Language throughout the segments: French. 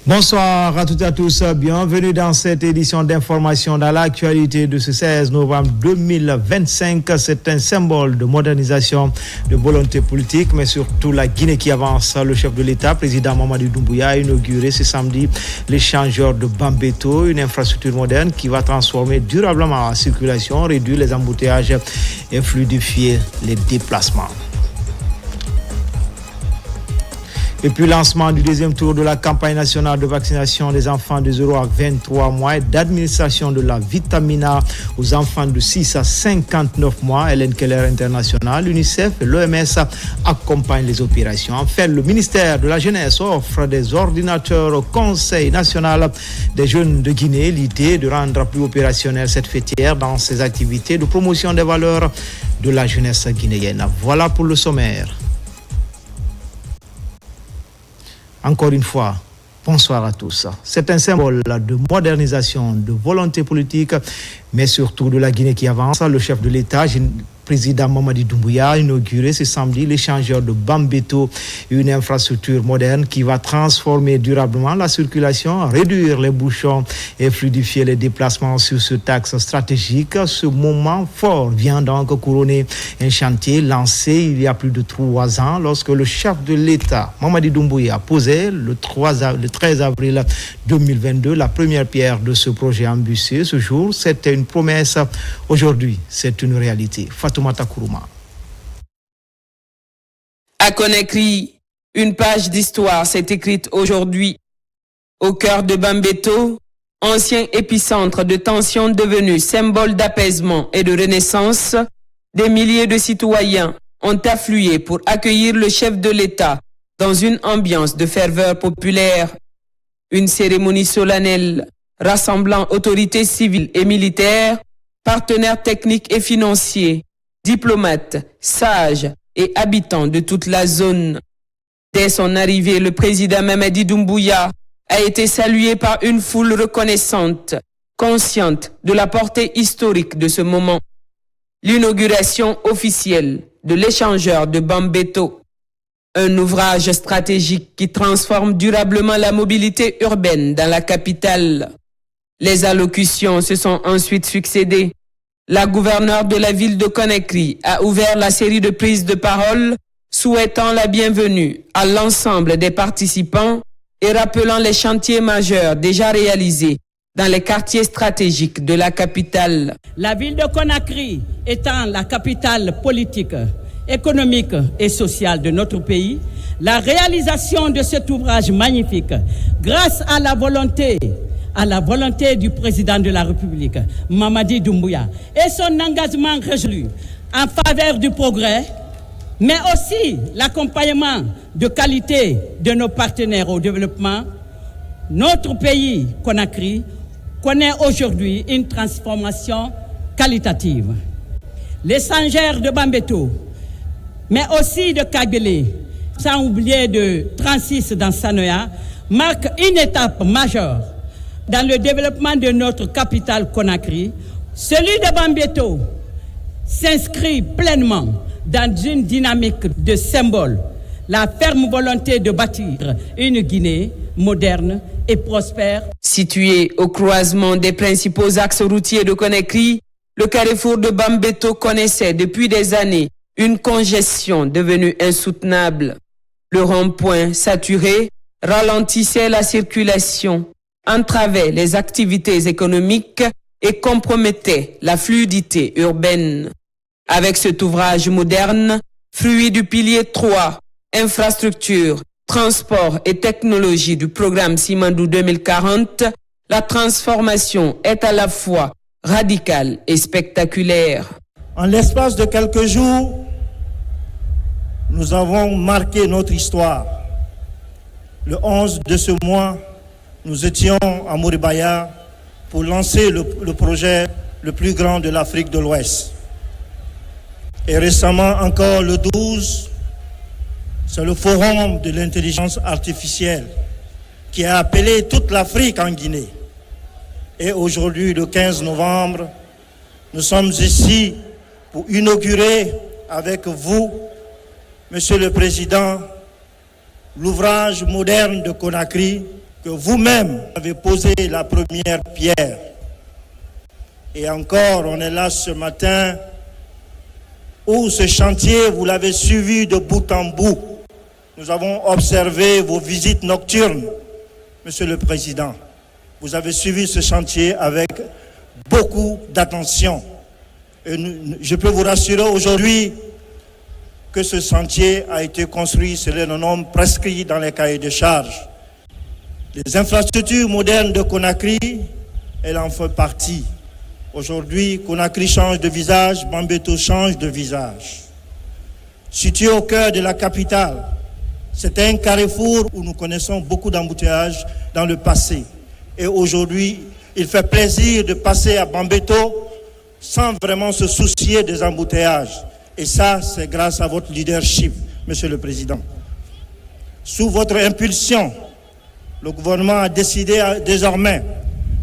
Bonsoir à toutes et à tous, bienvenue dans cette édition d'information dans l'actualité de ce 16 novembre 2025. C'est un symbole de modernisation, de volonté politique, mais surtout la Guinée qui avance. Le chef de l'État, président Mamadou Doumbouya, a inauguré ce samedi l'échangeur de Bambeto, une infrastructure moderne qui va transformer durablement la circulation, réduire les embouteillages et fluidifier les déplacements. Et puis lancement du deuxième tour de la campagne nationale de vaccination des enfants de 0 à 23 mois et d'administration de la vitamine A aux enfants de 6 à 59 mois. Hélène Keller International, l'UNICEF et l'OMS accompagnent les opérations. Enfin, le ministère de la Jeunesse offre des ordinateurs au Conseil national des jeunes de Guinée. L'idée de rendre plus opérationnelle cette fêtière dans ses activités de promotion des valeurs de la jeunesse guinéenne. Voilà pour le sommaire. Encore une fois, bonsoir à tous. C'est un symbole de modernisation, de volonté politique, mais surtout de la Guinée qui avance. Le chef de l'État, président Mamadou Doumbouya, a inauguré ce samedi l'échangeur de Bambeto, une infrastructure moderne qui va transformer durablement la circulation, réduire les bouchons et fluidifier les déplacements sur ce axe stratégique. Ce moment fort vient donc couronner un chantier lancé il y a plus de 3 ans lorsque le chef de l'État, Mamadou Doumbouya, posait le 13 avril 2022 la première pierre de ce projet ambitieux. Ce jour, c'était une promesse. Aujourd'hui, c'est une réalité. À Conakry, une page d'histoire s'est écrite aujourd'hui. Au cœur de Bambeto, ancien épicentre de tensions devenu symbole d'apaisement et de renaissance, des milliers de citoyens ont afflué pour accueillir le chef de l'État dans une ambiance de ferveur populaire. Une cérémonie solennelle rassemblant autorités civiles et militaires, partenaires techniques et financiers, diplomates, sages et habitants de toute la zone. Dès son arrivée, le président Mamadou Doumbouya a été salué par une foule reconnaissante, consciente de la portée historique de ce moment. L'inauguration officielle de l'échangeur de Bambeto, un ouvrage stratégique qui transforme durablement la mobilité urbaine dans la capitale. Les allocutions se sont ensuite succédées. La gouverneure de la ville de Conakry a ouvert la série de prises de parole, souhaitant la bienvenue à l'ensemble des participants et rappelant les chantiers majeurs déjà réalisés dans les quartiers stratégiques de la capitale. La ville de Conakry étant la capitale politique, économique et sociale de notre pays, la réalisation de cet ouvrage magnifique, grâce à la volonté du président de la République, Mamadou Doumbouya, et son engagement résolu en faveur du progrès, mais aussi l'accompagnement de qualité de nos partenaires au développement, notre pays, Conakry, connaît aujourd'hui une transformation qualitative. L'échangeur de Bambeto, mais aussi de Kagelé, sans oublier de 36 dans Sanoya, marque une étape majeure dans le développement de notre capitale Conakry. Celui de Bambeto s'inscrit pleinement dans une dynamique de symbole, la ferme volonté de bâtir une Guinée moderne et prospère. Situé au croisement des principaux axes routiers de Conakry, le carrefour de Bambeto connaissait depuis des années une congestion devenue insoutenable. Le rond-point saturé ralentissait la circulation, entravait les activités économiques et compromettait la fluidité urbaine. Avec cet ouvrage moderne, fruit du pilier 3, infrastructure, transport et technologie du programme Simandou 2040, la transformation est à la fois radicale et spectaculaire. En l'espace de quelques jours, nous avons marqué notre histoire. Le 11 de ce mois, nous étions à Mouribaya pour lancer le projet le plus grand de l'Afrique de l'Ouest. Et récemment encore, le 12, c'est le forum de l'intelligence artificielle qui a appelé toute l'Afrique en Guinée. Et aujourd'hui, le 15 novembre, nous sommes ici pour inaugurer avec vous, Monsieur le Président, l'ouvrage moderne de Conakry, que vous-même avez posé la première pierre. Et encore, on est là ce matin où ce chantier, vous l'avez suivi de bout en bout. Nous avons observé vos visites nocturnes, Monsieur le Président. Vous avez suivi ce chantier avec beaucoup d'attention. Et je peux vous rassurer aujourd'hui que ce chantier a été construit selon le nombre prescrit dans les cahiers de charges. Les infrastructures modernes de Conakry, elles en font partie. Aujourd'hui, Conakry change de visage, Bambeto change de visage. Situé au cœur de la capitale, c'est un carrefour où nous connaissons beaucoup d'embouteillages dans le passé. Et aujourd'hui, il fait plaisir de passer à Bambeto sans vraiment se soucier des embouteillages. Et ça, c'est grâce à votre leadership, Monsieur le Président. Sous votre impulsion, le gouvernement a décidé désormais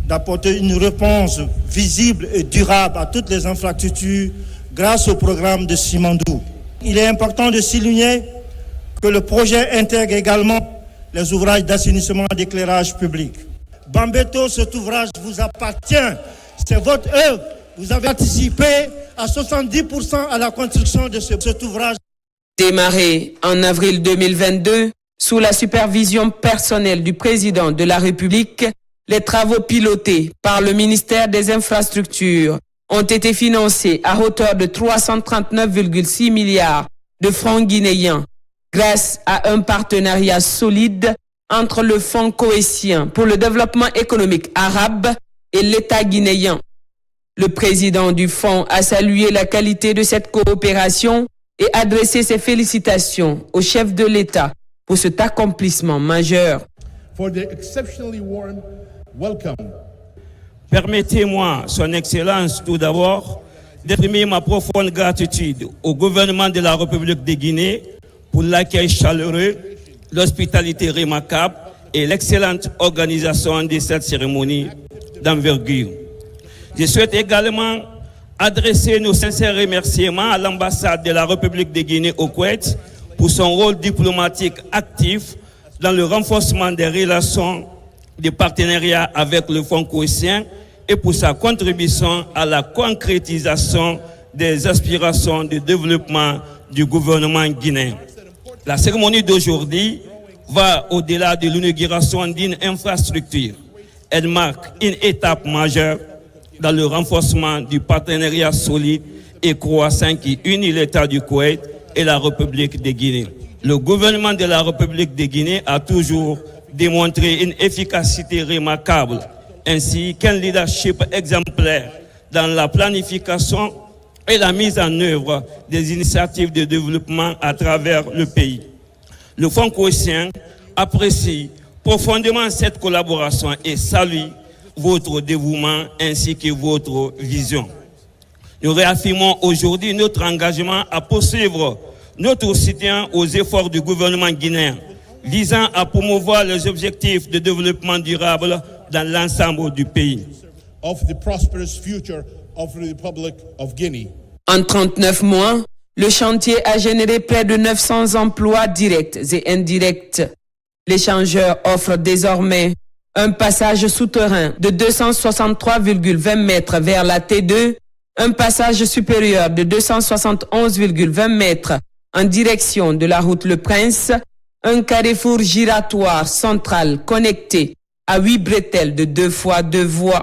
d'apporter une réponse visible et durable à toutes les infrastructures grâce au programme de Simandou. Il est important de souligner que le projet intègre également les ouvrages d'assainissement et d'éclairage public. Bambeto, cet ouvrage vous appartient, c'est votre œuvre. Vous avez participé à 70% à la construction de cet ouvrage. Démarré en avril 2022, sous la supervision personnelle du président de la République, les travaux pilotés par le ministère des Infrastructures ont été financés à hauteur de 339,6 milliards de francs guinéens grâce à un partenariat solide entre le Fonds cohésien pour le développement économique arabe et l'État guinéen. Le président du Fonds a salué la qualité de cette coopération et adressé ses félicitations au chef de l'État pour cet accomplissement majeur. For the exceptionally warm welcome. Permettez-moi, Son Excellence, tout d'abord, d'exprimer ma profonde gratitude au gouvernement de la République de Guinée pour l'accueil chaleureux, l'hospitalité remarquable et l'excellente organisation de cette cérémonie d'envergure. Je souhaite également adresser nos sincères remerciements à l'ambassade de la République de Guinée au Koweït pour son rôle diplomatique actif dans le renforcement des relations de partenariat avec le Fonds cohésien et pour sa contribution à la concrétisation des aspirations de développement du gouvernement guinéen. La cérémonie d'aujourd'hui va au-delà de l'inauguration d'une infrastructure. Elle marque une étape majeure dans le renforcement du partenariat solide et croissant qui unit l'État du Koweït et la République de Guinée. Le gouvernement de la République de Guinée a toujours démontré une efficacité remarquable, ainsi qu'un leadership exemplaire dans la planification et la mise en œuvre des initiatives de développement à travers le pays. Le Fonds cohésien apprécie profondément cette collaboration et salue votre dévouement ainsi que votre vision. Nous réaffirmons aujourd'hui notre engagement à poursuivre notre soutien aux efforts du gouvernement guinéen visant à promouvoir les objectifs de développement durable dans l'ensemble du pays. Of the prosperous future of the Republic of Guinea. En 39 mois, le chantier a généré près de 900 emplois directs et indirects. L'échangeur offre désormais un passage souterrain de 263,20 mètres vers la T2, un passage supérieur de 271,20 mètres en direction de la route Le Prince, un carrefour giratoire central connecté à 8 bretelles de 2 fois 2 voies.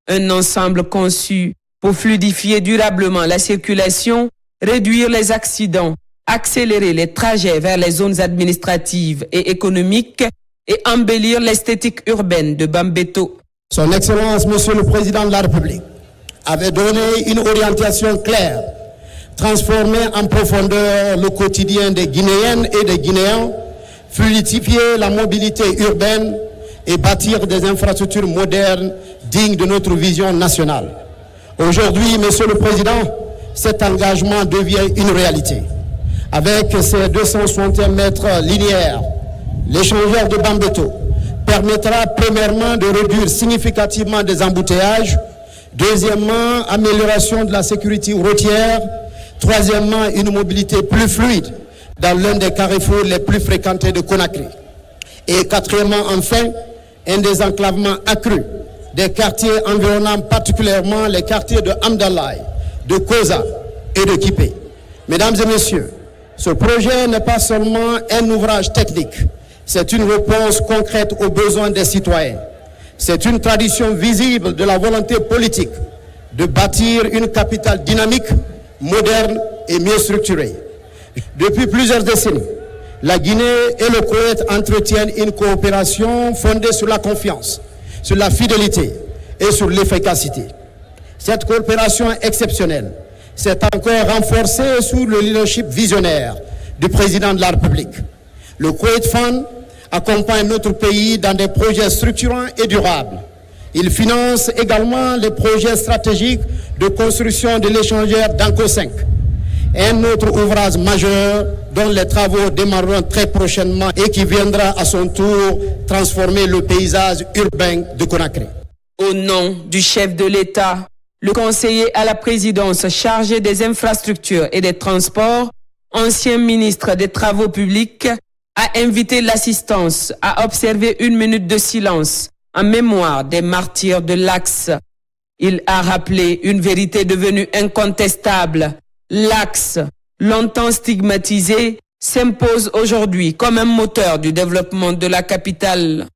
Un ensemble conçu pour fluidifier durablement la circulation, réduire les accidents, accélérer les trajets vers les zones administratives et économiques et embellir l'esthétique urbaine de Bambeto. Son Excellence, Monsieur le Président de la République, avait donné une orientation claire, transformer en profondeur le quotidien des Guinéennes et des Guinéens, fluidifier la mobilité urbaine et bâtir des infrastructures modernes dignes de notre vision nationale. Aujourd'hui, Monsieur le Président, cet engagement devient une réalité. Avec ses 261 mètres linéaires, l'échangeur de Bambeto permettra premièrement de réduire significativement des embouteillages, deuxièmement, amélioration de la sécurité routière, troisièmement, une mobilité plus fluide dans l'un des carrefours les plus fréquentés de Conakry. Et quatrièmement, enfin, un désenclavement accru des quartiers environnants, particulièrement les quartiers de Hamdallah, de Koza et de Kipé. Mesdames et messieurs, ce projet n'est pas seulement un ouvrage technique, c'est une réponse concrète aux besoins des citoyens. C'est une tradition visible de la volonté politique de bâtir une capitale dynamique, moderne et mieux structurée. Depuis plusieurs décennies, la Guinée et le Koweït entretiennent une coopération fondée sur la confiance, sur la fidélité et sur l'efficacité. Cette coopération exceptionnelle s'est encore renforcée sous le leadership visionnaire du président de la République. Le Koweït Fund accompagne notre pays dans des projets structurants et durables. Il finance également les projets stratégiques de construction de l'échangeur d'Anko 5, un autre ouvrage majeur dont les travaux démarreront très prochainement et qui viendra à son tour transformer le paysage urbain de Conakry. Au nom du chef de l'État, le conseiller à la présidence chargé des infrastructures et des transports, ancien ministre des Travaux publics, a invité l'assistance à observer 1 minute de silence en mémoire des martyrs de l'Axe. Il a rappelé une vérité devenue incontestable. L'Axe, longtemps stigmatisé, s'impose aujourd'hui comme un moteur du développement de la capitale.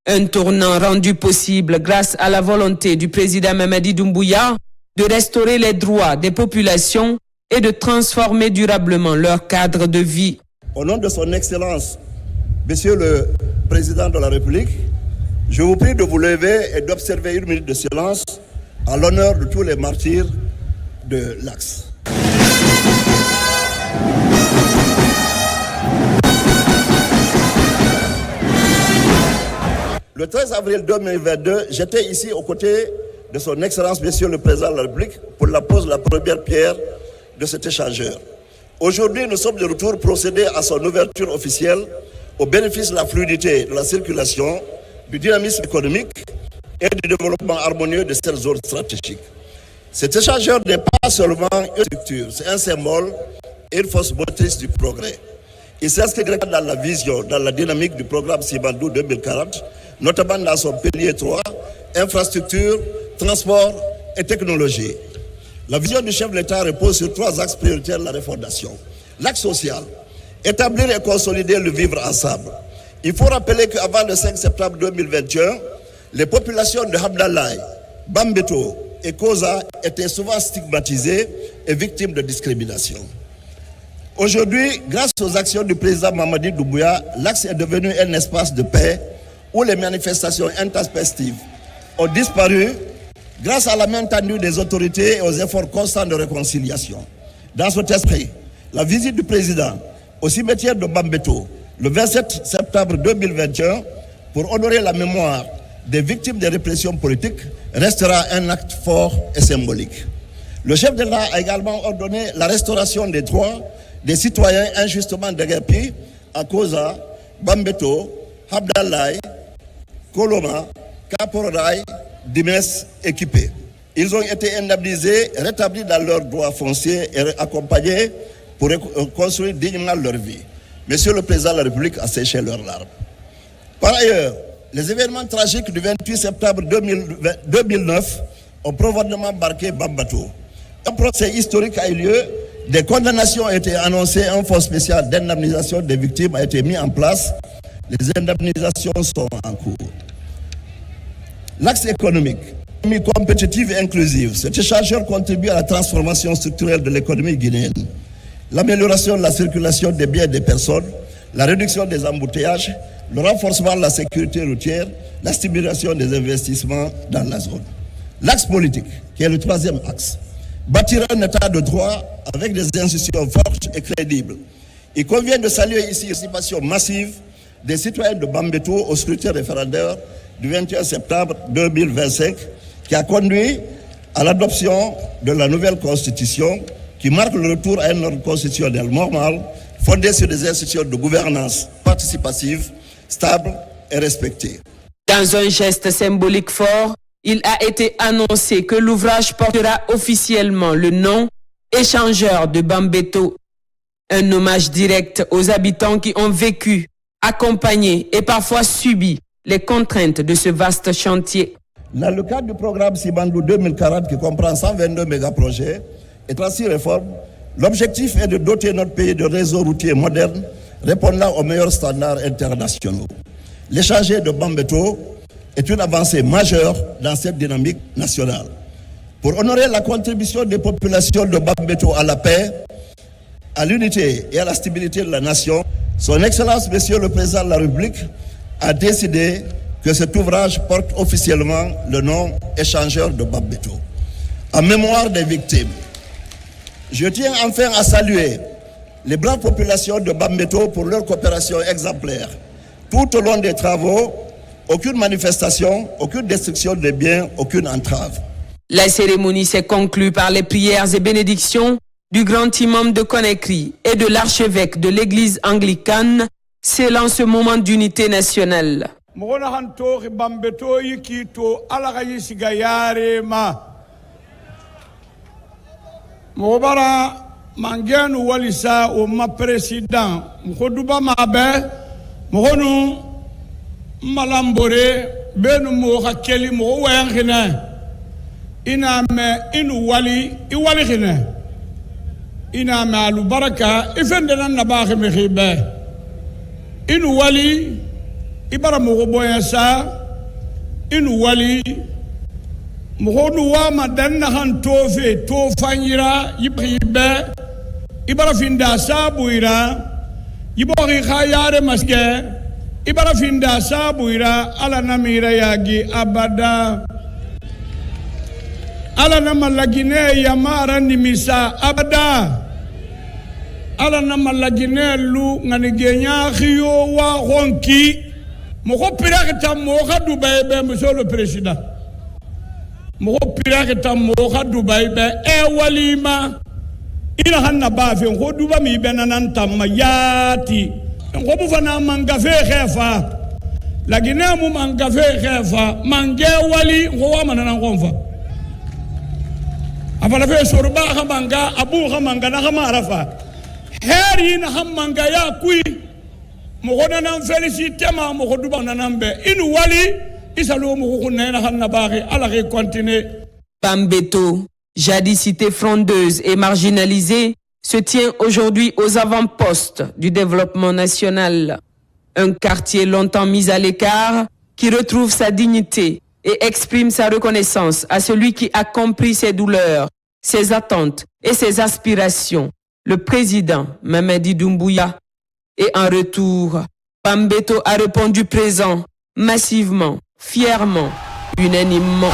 Un tournant rendu possible grâce à la volonté du président Mamadi Doumbouya de restaurer les droits des populations et de transformer durablement leur cadre de vie. Au nom de son Excellence, Monsieur le Président de la République, je vous prie de vous lever et d'observer 1 minute de silence en l'honneur de tous les martyrs de l'Axe. Le 13 avril 2022, j'étais ici aux côtés de son Excellence, Monsieur le Président de la République, pour la pose de la première pierre de cet échangeur. Aujourd'hui, nous sommes de retour pour procéder à son ouverture officielle au bénéfice de la fluidité de la circulation, du dynamisme économique et du développement harmonieux de cette zone stratégique. Cet échangeur n'est pas seulement une structure, c'est un symbole et une force motrice du progrès. Il s'inscrit dans la vision, dans la dynamique du programme Simandou 2040, notamment dans son pilier 3, infrastructure, transport et technologie. La vision du chef de l'État repose sur 3 axes prioritaires de la refondation. L'axe social, établir et consolider le vivre ensemble. Il faut rappeler qu'avant le 5 septembre 2021, les populations de Hamdallah, Bambeto et Koza étaient souvent stigmatisées et victimes de discrimination. Aujourd'hui, grâce aux actions du président Mamadi Doumbouya, l'axe est devenu un espace de paix où les manifestations intempestives ont disparu grâce à la main tendue des autorités et aux efforts constants de réconciliation. Dans cet esprit, la visite du président au cimetière de Bambeto le 27 septembre 2021 pour honorer la mémoire des victimes des répressions politiques restera un acte fort et symbolique. Le chef de l'État a également ordonné la restauration des droits des citoyens injustement déguerpis à Koza, Bambeto, Hamdallah, Koloma, Kaporaï, Dimes et Kipé. Ils ont été indemnisés, rétablis dans leurs droits fonciers et accompagnés pour construire dignement leur vie. Monsieur le Président de la République a séché leurs larmes. Par ailleurs, les événements tragiques du 28 septembre 2009 ont profondément marqué Bambeto. Un procès historique a eu lieu, des condamnations ont été annoncées, un fonds spécial d'indemnisation des victimes a été mis en place. Les indemnisations sont en cours. L'axe économique, économie compétitive et inclusive, cet échangeur contribue à la transformation structurelle de l'économie guinéenne, l'amélioration de la circulation des biens et des personnes, la réduction des embouteillages, le renforcement de la sécurité routière, la stimulation des investissements dans la zone. L'axe politique, qui est le 3e axe, bâtir un état de droit avec des institutions fortes et crédibles. Il convient de saluer ici la participation massive des citoyens de Bambeto au scrutin référendaire du 21 septembre 2025 qui a conduit à l'adoption de la nouvelle constitution qui marque le retour à un ordre constitutionnel normal fondé sur des institutions de gouvernance participative, stable et respectée. Dans un geste symbolique fort, il a été annoncé que l'ouvrage portera officiellement le nom Échangeur de Bambeto. Un hommage direct aux habitants qui ont vécu, accompagné et parfois subi les contraintes de ce vaste chantier. Dans le cadre du programme Sibandou 2040 qui comprend 122 mégaprojets et 36 réformes, l'objectif est de doter notre pays de réseaux routiers modernes répondant aux meilleurs standards internationaux. L'échanger de Bambeto est une avancée majeure dans cette dynamique nationale. Pour honorer la contribution des populations de Bambeto à la paix, à l'unité et à la stabilité de la nation, Son Excellence, Monsieur le Président de la République, a décidé que cet ouvrage porte officiellement le nom Échangeur de Bambeto. En mémoire des victimes, je tiens enfin à saluer les braves populations de Bambeto pour leur coopération exemplaire. Tout au long des travaux, aucune manifestation, aucune destruction des biens, aucune entrave. La cérémonie s'est conclue par les prières et bénédictions du grand imam de Conakry et de l'archevêque de l'église anglicane, scellant ce moment d'unité nationale. Mangenu walisa o ma président mkoduba mabe mhonu malambore benu mo hakeli mo wayangina ina me inu wali iwali khina ina ma lu baraka ifende nan nabaxe me khibe inu wali ibara mo boyasa inu wali mhonu wa madanna han tofe to fanyira yibe ibara finda sabuira yibori khayare maske ibara finda sabuira ala namira yagi abada ala namalagine yamara nimisa abada ala namalagine lu nganigenya khiyo wa honki moko pirakta moka Dubai be monsieur le président moko pirakta moka Dubai be walima ina hanna bafe ko duba mi benanan tamma yati ko bu fana mangafe khefa lagina mu mangafe khefa mange wali ko wa manana konfa afala fe sorba khamanga abu khamanga na khamarafa heri na khamanga ya kui mo gona nan félicité ma mo ko duba nanambe inu wali isalo mo ko nena hanna baxe ala ke continuer. Bambeto, jadis cité frondeuse et marginalisée, se tient aujourd'hui aux avant-postes du développement national. Un quartier longtemps mis à l'écart qui retrouve sa dignité et exprime sa reconnaissance à celui qui a compris ses douleurs, ses attentes et ses aspirations, le président Mamadi Doumbouya. Et en retour, Bambeto a répondu présent, massivement, fièrement, unanimement.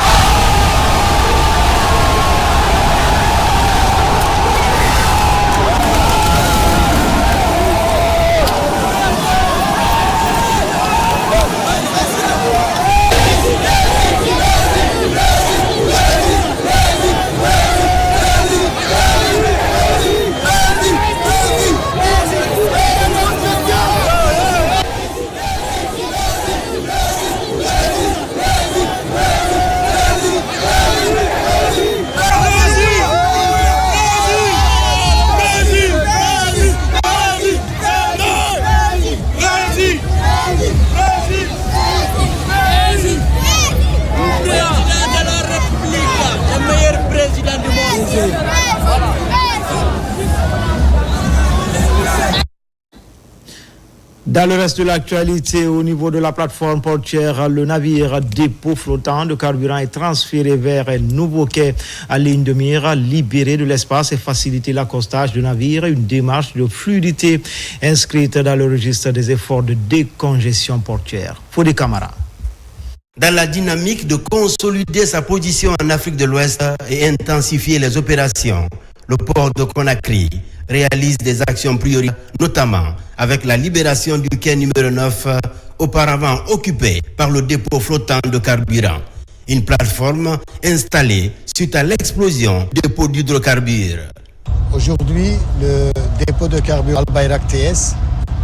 Dans le reste de l'actualité, au niveau de la plateforme portière, le navire dépôt flottant de carburant est transféré vers un nouveau quai à ligne de mire, libéré de l'espace et faciliter l'accostage du navire, une démarche de fluidité inscrite dans le registre des efforts de décongestion portière. Fodé Camara. Dans la dynamique de consolider sa position en Afrique de l'Ouest et intensifier les opérations, le port de Conakry réalise des actions prioritaires, notamment avec la libération du quai numéro 9, auparavant occupé par le dépôt flottant de carburant. Une plateforme installée suite à l'explosion du dépôt d'hydrocarbures. Aujourd'hui, le dépôt de carburant Al-Bayrak TS,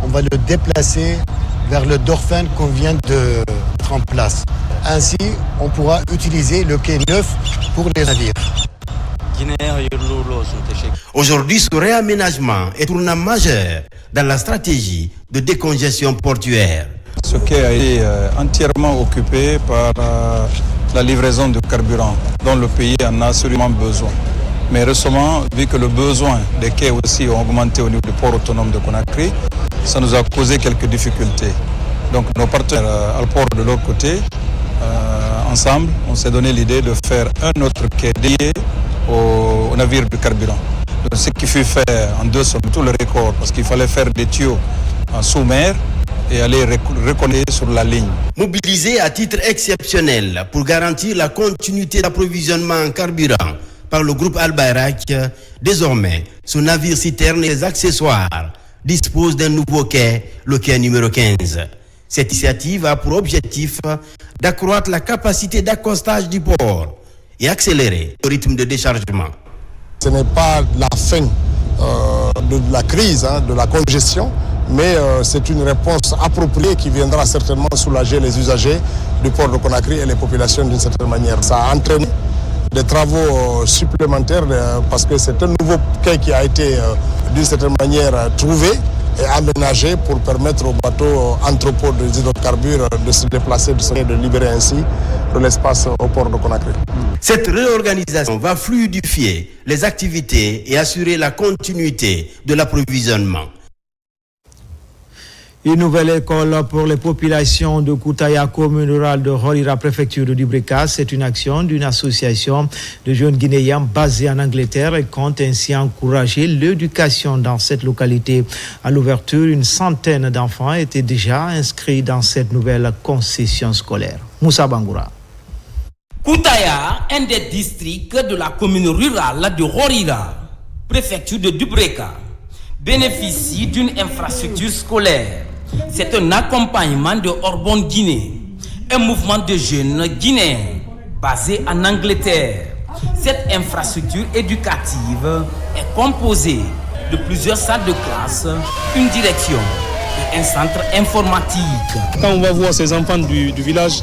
on va le déplacer vers le Dorfen qu'on vient de mettre en place. Ainsi, on pourra utiliser le quai 9 pour les navires. Aujourd'hui, ce réaménagement est un tournant majeur dans la stratégie de décongestion portuaire. Ce quai a été entièrement occupé par la livraison de carburant dont le pays en a absolument besoin. Mais récemment, vu que le besoin des quais aussi ont augmenté au niveau du port autonome de Conakry, ça nous a causé quelques difficultés. Donc nos partenaires à le port de l'autre côté, ensemble, on s'est donné l'idée de faire un autre quai dédié au navire de carburant. Donc, ce qui fut fait en 2 semaines, tout le record, parce qu'il fallait faire des tuyaux en sous-mer et aller reconnaître sur la ligne. Mobilisé à titre exceptionnel pour garantir la continuité d'approvisionnement en carburant par le groupe Al Bayrak, désormais, ce navire citerne et les accessoires dispose d'un nouveau quai, le quai numéro 15. Cette initiative a pour objectif d'accroître la capacité d'accostage du port et accélérer le rythme de déchargement. Ce n'est pas la fin de la crise, de la congestion, mais c'est une réponse appropriée qui viendra certainement soulager les usagers du port de Conakry et les populations d'une certaine manière. Ça a entraîné des travaux supplémentaires parce que c'est un nouveau quai qui a été d'une certaine manière trouvé et aménagé pour permettre aux bateaux entrepôts de hydrocarbures de se déplacer, de libérer ainsi de l'espace au port de Conakry. Cette réorganisation va fluidifier les activités et assurer la continuité de l'approvisionnement. Une nouvelle école pour les populations de Koutaya, commune rurale de Horira, préfecture de Dubrika. C'est une action d'une association de jeunes Guinéens basée en Angleterre et compte ainsi encourager l'éducation dans cette localité. À l'ouverture, une centaine d'enfants étaient déjà inscrits dans cette nouvelle concession scolaire. Moussa Bangoura. Koutaya, un des districts de la commune rurale de Horira, préfecture de Dubrika, bénéficie d'une infrastructure scolaire. C'est un accompagnement de Orbon Guinée, un mouvement de jeunes guinéens basé en Angleterre. Cette infrastructure éducative est composée de plusieurs salles de classe, une direction et un centre informatique. Quand on va voir ces enfants du village,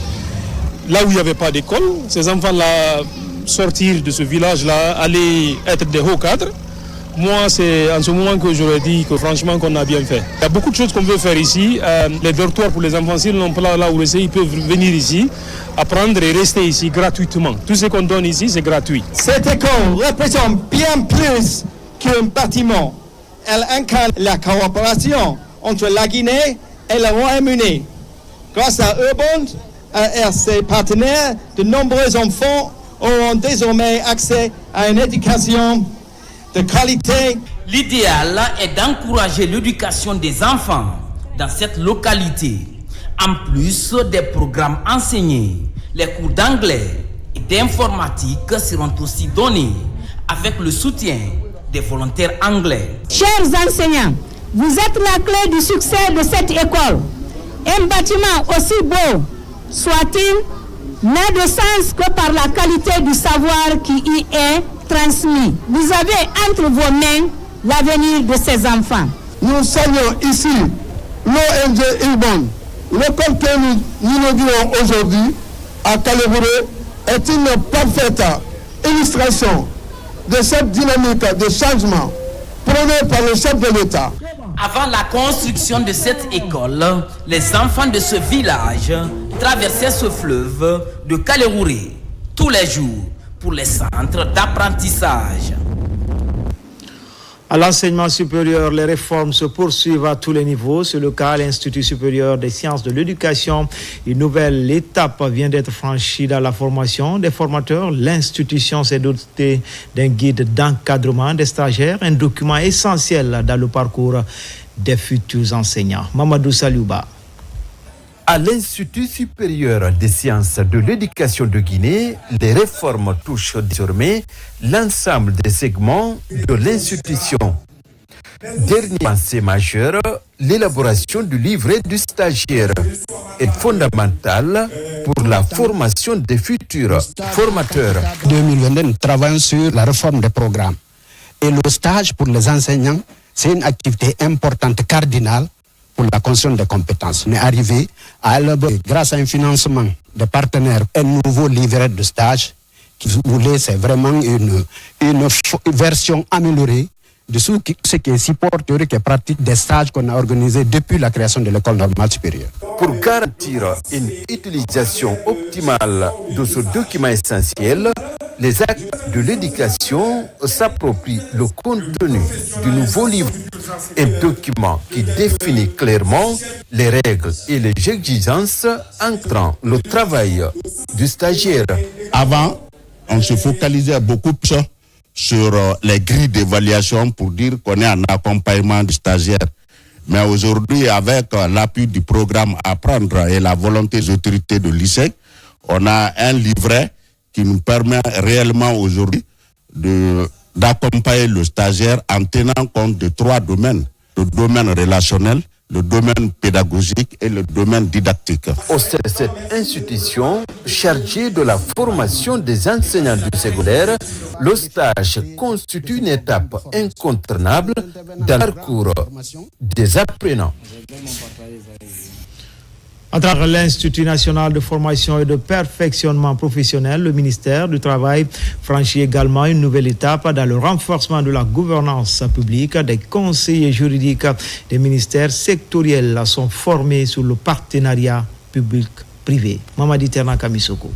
là où il n'y avait pas d'école, ces enfants-là sortir de ce village-là, aller être des hauts cadres, moi, c'est en ce moment que j'aurais dit que franchement qu'on a bien fait. Il y a beaucoup de choses qu'on veut faire ici. Les dortoirs pour les enfants, s'ils n'ont pas là où ils peuvent venir ici, apprendre et rester ici gratuitement. Tout ce qu'on donne ici, c'est gratuit. Cette école représente bien plus qu'un bâtiment. Elle incarne la coopération entre la Guinée et le Royaume-Uni. Grâce à Urban et ses partenaires, de nombreux enfants auront désormais accès à une éducation de qualité. L'idéal est d'encourager l'éducation des enfants dans cette localité. En plus des programmes enseignés, les cours d'anglais et d'informatique seront aussi donnés avec le soutien des volontaires anglais. Chers enseignants, vous êtes la clé du succès de cette école. Un bâtiment aussi beau soit-il n'a de sens que par la qualité du savoir qui y est transmis. Vous avez entre vos mains l'avenir de ces enfants. Nous saluons ici l'ONG Urban. L'école que nous inaugurons aujourd'hui à Kalevouré est une parfaite illustration de cette dynamique de changement prônée par le chef de l'État. Avant la construction de cette école, les enfants de ce village traversaient ce fleuve de Kalevouré tous les jours pour les centres d'apprentissage. À l'enseignement supérieur, les réformes se poursuivent à tous les niveaux. C'est le cas à l'Institut supérieur des sciences de l'éducation. Une nouvelle étape vient d'être franchie dans la formation des formateurs. L'institution s'est dotée d'un guide d'encadrement des stagiaires, un document essentiel dans le parcours des futurs enseignants. Mamadou Saliouba. À l'Institut supérieur des sciences de l'éducation de Guinée, les réformes touchent désormais l'ensemble des segments de l'institution. Dernier avancée majeure, l'élaboration du livret du stagiaire est fondamentale pour la formation des futurs formateurs. 2022, nous travaillons sur la réforme des programmes. Et le stage pour les enseignants, c'est une activité importante, cardinale, pour la construction des compétences. On est arrivé à élaborer, grâce à un financement de partenaires, un nouveau livret de stage qui voulait, c'est vraiment une version améliorée de ce qui est support théorique et pratique des stages qu'on a organisés depuis la création de l'école normale supérieure. Pour garantir une utilisation optimale de ce document essentiel, les actes de l'éducation s'approprient le contenu du nouveau livre, un document qui définit clairement les règles et les exigences entrant le travail du stagiaire. Avant, on se focalisait beaucoup plus sur les grilles d'évaluation pour dire qu'on est en accompagnement du stagiaire. Mais aujourd'hui, avec l'appui du programme Apprendre et la volonté des autorités de l'ISEC, on a un livret qui nous permet réellement aujourd'hui d'accompagner le stagiaire en tenant compte de 3 domaines. Le domaine relationnel, le domaine pédagogique et le domaine didactique. Au sein de cette institution chargée de la formation des enseignants du secondaire, le stage constitue une étape incontournable dans le parcours des apprenants. À travers l'Institut national de formation et de perfectionnement professionnel, le ministère du Travail franchit également une nouvelle étape dans le renforcement de la gouvernance publique. Des conseillers juridiques des ministères sectoriels sont formés sur le partenariat public-privé. Mamadi Ternan Kamisoko.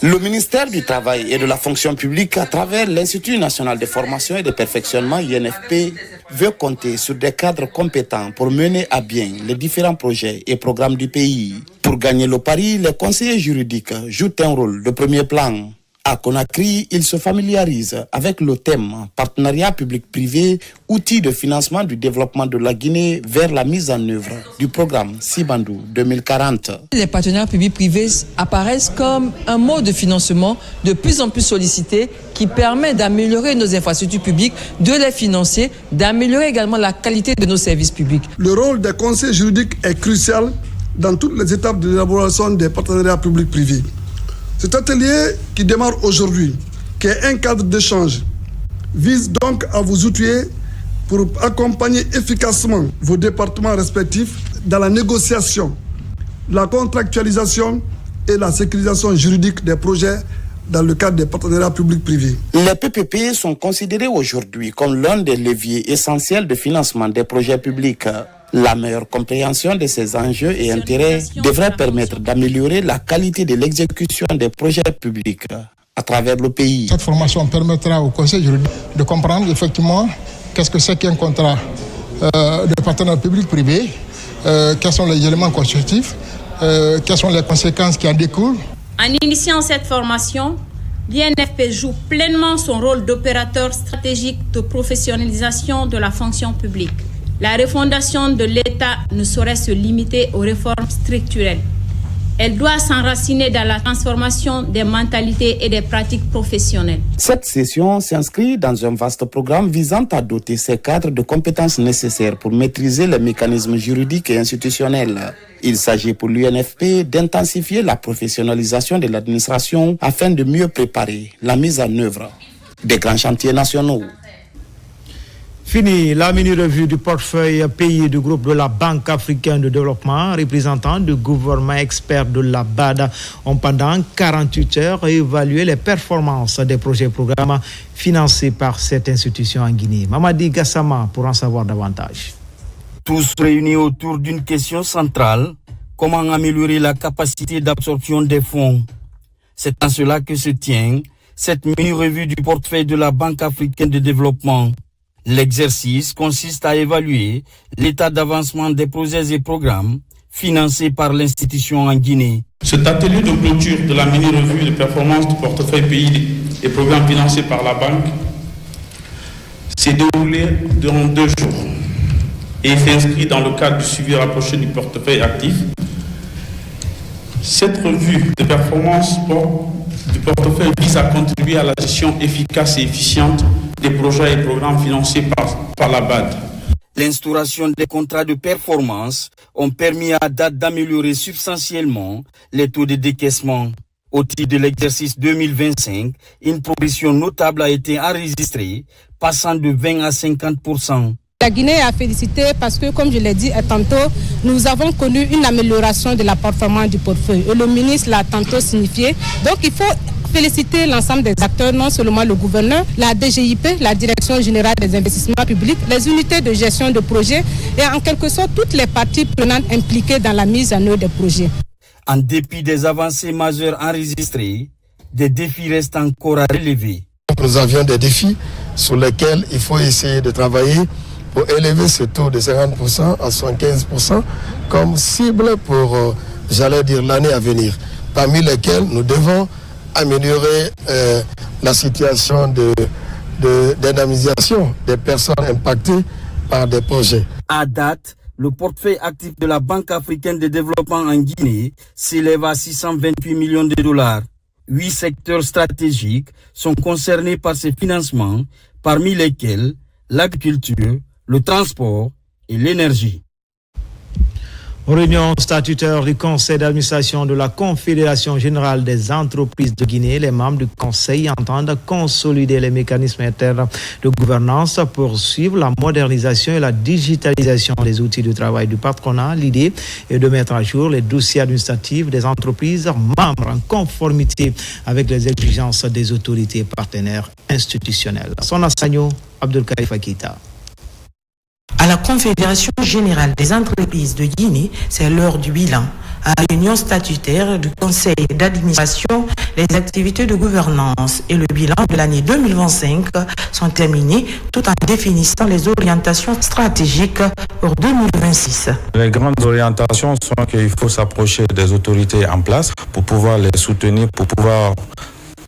Le ministère du Travail et de la fonction publique, à travers l'Institut national de formation et de perfectionnement INFP, veut compter sur des cadres compétents pour mener à bien les différents projets et programmes du pays. Pour gagner le pari, les conseillers juridiques jouent un rôle de premier plan. À Conakry, ils se familiarisent avec le thème partenariat public-privé, outil de financement du développement de la Guinée vers la mise en œuvre du programme Sibandou 2040. Les partenariats publics-privés apparaissent comme un mode de financement de plus en plus sollicité qui permet d'améliorer nos infrastructures publiques, de les financer, d'améliorer également la qualité de nos services publics. Le rôle des conseillers juridiques est crucial dans toutes les étapes de l'élaboration des partenariats publics-privés. Cet atelier qui démarre aujourd'hui, qui est un cadre d'échange, vise donc à vous outiller pour accompagner efficacement vos départements respectifs dans la négociation, la contractualisation et la sécurisation juridique des projets dans le cadre des partenariats publics-privés. Les PPP sont considérés aujourd'hui comme l'un des leviers essentiels de financement des projets publics. La meilleure compréhension de ces enjeux et intérêts devrait permettre d'améliorer la qualité de l'exécution des projets publics à travers le pays. Cette formation permettra au conseil juridique de comprendre effectivement qu'est-ce que c'est qu'un contrat de partenariat public-privé, quels sont les éléments constitutifs, quelles sont les conséquences qui en découlent. En initiant cette formation, l'INFP joue pleinement son rôle d'opérateur stratégique de professionnalisation de la fonction publique. La refondation de l'État ne saurait se limiter aux réformes structurelles. Elle doit s'enraciner dans la transformation des mentalités et des pratiques professionnelles. Cette session s'inscrit dans un vaste programme visant à doter ces cadres de compétences nécessaires pour maîtriser les mécanismes juridiques et institutionnels. Il s'agit pour l'UNFP d'intensifier la professionnalisation de l'administration afin de mieux préparer la mise en œuvre des grands chantiers nationaux. Fini la mini-revue du portefeuille pays du groupe de la Banque africaine de développement. Représentants du gouvernement experts de la BAD ont pendant 48 heures évalué les performances des projets et programmes financés par cette institution en Guinée. Mamadi Gassama pour en savoir davantage. Tous réunis autour d'une question centrale, comment améliorer la capacité d'absorption des fonds. C'est en cela que se tient cette mini-revue du portefeuille de la Banque africaine de développement. L'exercice consiste à évaluer l'état d'avancement des projets et programmes financés par l'institution en Guinée. Cet atelier de clôture de la mini-revue de performance du portefeuille pays et programmes financés par la banque s'est déroulé durant 2 jours et s'inscrit dans le cadre du suivi rapproché du portefeuille actif. Cette revue de performance du portefeuille vise à contribuer à la gestion efficace et efficiente des projets et programmes financés par la BAD. L'instauration des contrats de performance ont permis à date d'améliorer substantiellement les taux de décaissement. Au titre de l'exercice 2025, une progression notable a été enregistrée, passant de 20 à 50%. La Guinée a félicité parce que, comme je l'ai dit tantôt, nous avons connu une amélioration de la performance du portefeuille. Et le ministre l'a tantôt signifié. Donc il faut féliciter l'ensemble des acteurs, non seulement le gouverneur, la DGIP, la Direction générale des investissements publics, les unités de gestion de projets et en quelque sorte toutes les parties prenantes impliquées dans la mise en œuvre des projets. En dépit des avancées majeures enregistrées, des défis restent encore à relever. Nous avions des défis sur lesquels il faut essayer de travailler pour élever ce taux de 50% à 75% comme cible pour, l'année à venir, parmi lesquels nous devons améliorer la situation d'indemnisation des personnes impactées par des projets. À date, le portefeuille actif de la Banque africaine de développement en Guinée s'élève à 628 millions de dollars. 8 secteurs stratégiques sont concernés par ces financements, parmi lesquels l'agriculture, le transport et l'énergie. Réunion statutaire du conseil d'administration de la Confédération générale des entreprises de Guinée. Les membres du conseil entendent consolider les mécanismes internes de gouvernance, poursuivre la modernisation et la digitalisation des outils de travail du patronat. L'idée est de mettre à jour les dossiers administratifs des entreprises membres en conformité avec les exigences des autorités partenaires institutionnelles. Son Sagno, Abdelkarim Fakita. À la Confédération générale des entreprises de Guinée, c'est l'heure du bilan. À la réunion statutaire du conseil d'administration, les activités de gouvernance et le bilan de l'année 2025 sont terminés tout en définissant les orientations stratégiques pour 2026. Les grandes orientations sont qu'il faut s'approcher des autorités en place pour pouvoir les soutenir, pour pouvoir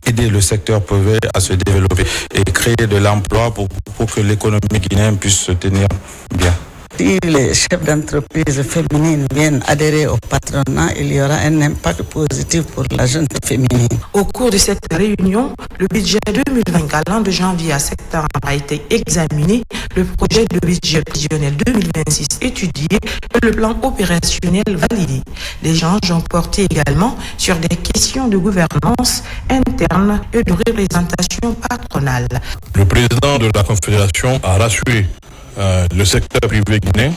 aider le secteur privé à se développer et créer de l'emploi pour que l'économie guinéenne puisse se tenir bien. Si les chefs d'entreprise féminines viennent adhérer au patronat, il y aura un impact positif pour la jeune féminine. Au cours de cette réunion, le budget 2020 allant de janvier à septembre a été examiné, le projet de budget prévisionnel 2026 étudié et le plan opérationnel validé. Les échanges ont porté également sur des questions de gouvernance interne et de représentation patronale. Le président de la Confédération a rassuré le secteur privé guinéen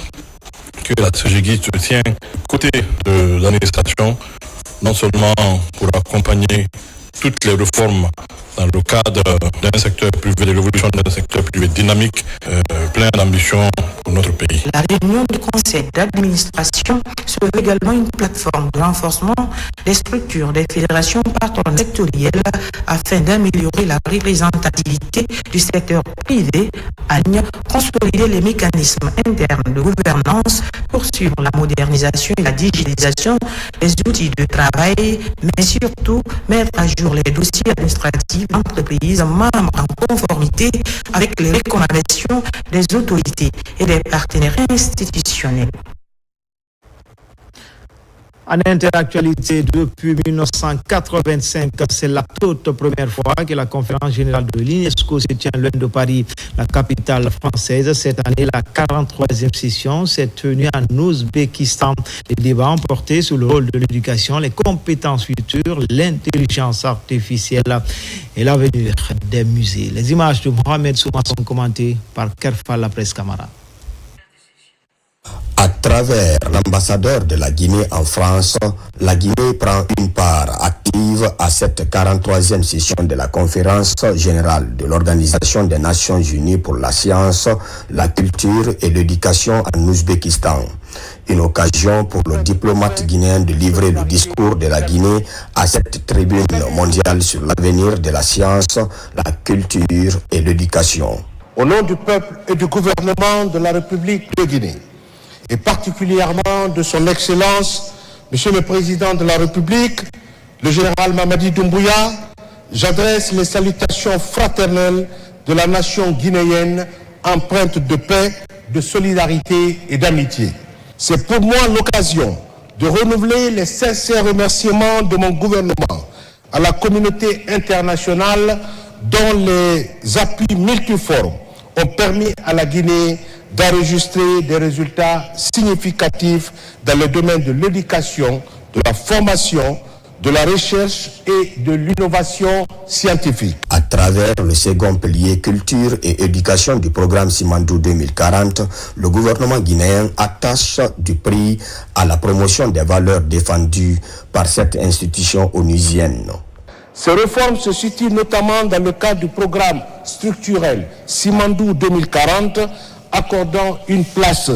que la CGGI se tient côté de l'administration, non seulement pour accompagner toutes les réformes dans le cadre d'un secteur privé, de l'évolution d'un secteur privé dynamique, plein d'ambition pour notre pays. La réunion du conseil d'administration se veut également une plateforme de renforcement des structures des fédérations patronales sectorielles afin d'améliorer la représentativité du secteur privé, consolider les mécanismes internes de gouvernance, poursuivre la modernisation et la digitalisation des outils de travail, mais surtout mettre à jour les dossiers administratifs d'entreprises membres en conformité avec les recommandations des autorités et des partenaires institutionnels. En interactualité, depuis 1985, c'est la toute première fois que la conférence générale de l'UNESCO se tient loin de Paris, la capitale française. Cette année, la 43e session s'est tenue en Ouzbékistan. Les débats ont porté sur le rôle de l'éducation, les compétences futures, l'intelligence artificielle et l'avenir des musées. Les images de Mohamed Souma sont commentées par Kerfa La Presse Camara. À travers l'ambassadeur de la Guinée en France, la Guinée prend une part active à cette 43e session de la conférence générale de l'Organisation des Nations Unies pour la science, la culture et l'éducation en Ouzbékistan. Une occasion pour le diplomate guinéen de livrer le discours de la Guinée à cette tribune mondiale sur l'avenir de la science, la culture et l'éducation. Au nom du peuple et du gouvernement de la République de Guinée, et particulièrement de son Excellence, Monsieur le Président de la République, le général Mamadi Doumbouya, j'adresse les salutations fraternelles de la nation guinéenne empreinte de paix, de solidarité et d'amitié. C'est pour moi l'occasion de renouveler les sincères remerciements de mon gouvernement à la communauté internationale dont les appuis multiformes ont permis à la Guinée d'enregistrer des résultats significatifs dans le domaine de l'éducation, de la formation, de la recherche et de l'innovation scientifique. À travers le second pilier culture et éducation du programme Simandou 2040, le gouvernement guinéen attache du prix à la promotion des valeurs défendues par cette institution onusienne. Ces réformes se situent notamment dans le cadre du programme structurel Simandou 2040, accordant une place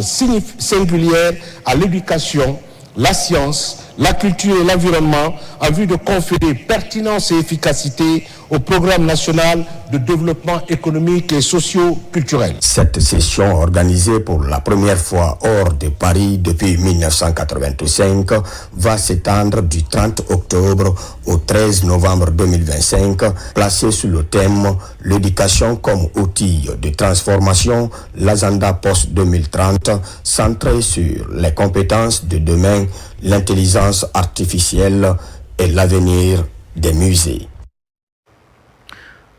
singulière à l'éducation, la science, la culture et l'environnement en vue de conférer pertinence et efficacité au programme national de développement économique et socio-culturel. Cette session organisée pour la première fois hors de Paris depuis 1985 va s'étendre du 30 octobre au 13 novembre 2025, placée sous le thème « L'éducation comme outil de transformation, l'agenda post-2030 centré sur les compétences de demain, l'intelligence artificielle et l'avenir des musées ».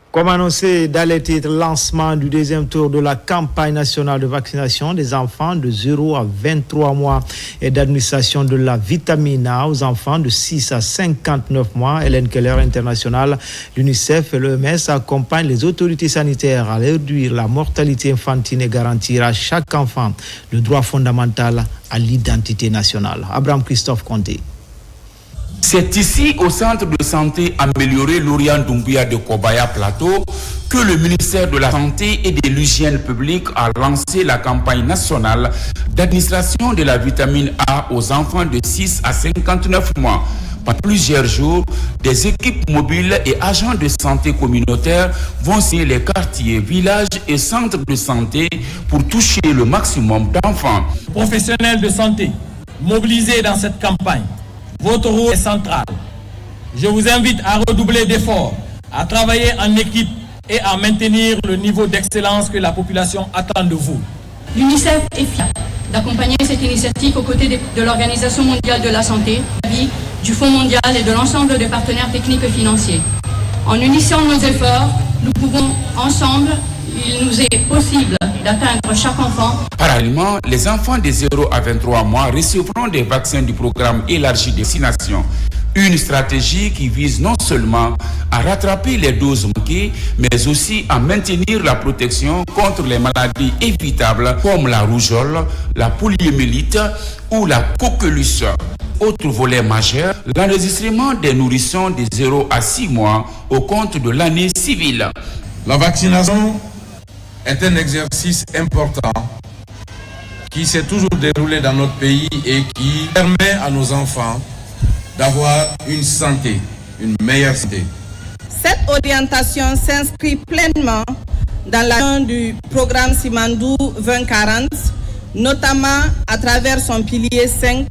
Comme annoncé dans les titres, lancement du deuxième tour de la campagne nationale de vaccination des enfants de 0 à 23 mois et d'administration de la vitamine A aux enfants de 6 à 59 mois. Hélène Keller International, l'UNICEF et l'OMS accompagnent les autorités sanitaires à réduire la mortalité infantile et garantir à chaque enfant le droit fondamental à l'identité nationale. Abraham Christophe Conté. C'est ici, au centre de santé amélioré Lauriane Doumbouya de Kobaya Plateau, que le ministère de la Santé et de l'Hygiène publique a lancé la campagne nationale d'administration de la vitamine A aux enfants de 6 à 59 mois. Pendant plusieurs jours, des équipes mobiles et agents de santé communautaire vont siller les quartiers, villages et centres de santé pour toucher le maximum d'enfants. Professionnels de santé, mobilisés dans cette campagne, votre rôle est central. Je vous invite à redoubler d'efforts, à travailler en équipe et à maintenir le niveau d'excellence que la population attend de vous. L'UNICEF est fière d'accompagner cette initiative aux côtés de l'Organisation mondiale de la santé, du Fonds mondial et de l'ensemble des partenaires techniques et financiers. En unissant nos efforts, nous pouvons ensemble, il nous est possible d'atteindre chaque enfant. Parallèlement, les enfants de 0 à 23 mois recevront des vaccins du programme élargi de vaccination. Une stratégie qui vise non seulement à rattraper les doses manquées, mais aussi à maintenir la protection contre les maladies évitables comme la rougeole, la poliomyélite ou la coqueluche. Autre volet majeur, l'enregistrement des nourrissons de 0 à 6 mois au compte de l'année civile. La vaccination est un exercice important qui s'est toujours déroulé dans notre pays et qui permet à nos enfants d'avoir une santé, une meilleure santé. Cette orientation s'inscrit pleinement dans l'action du programme Simandou 2040, notamment à travers son pilier 5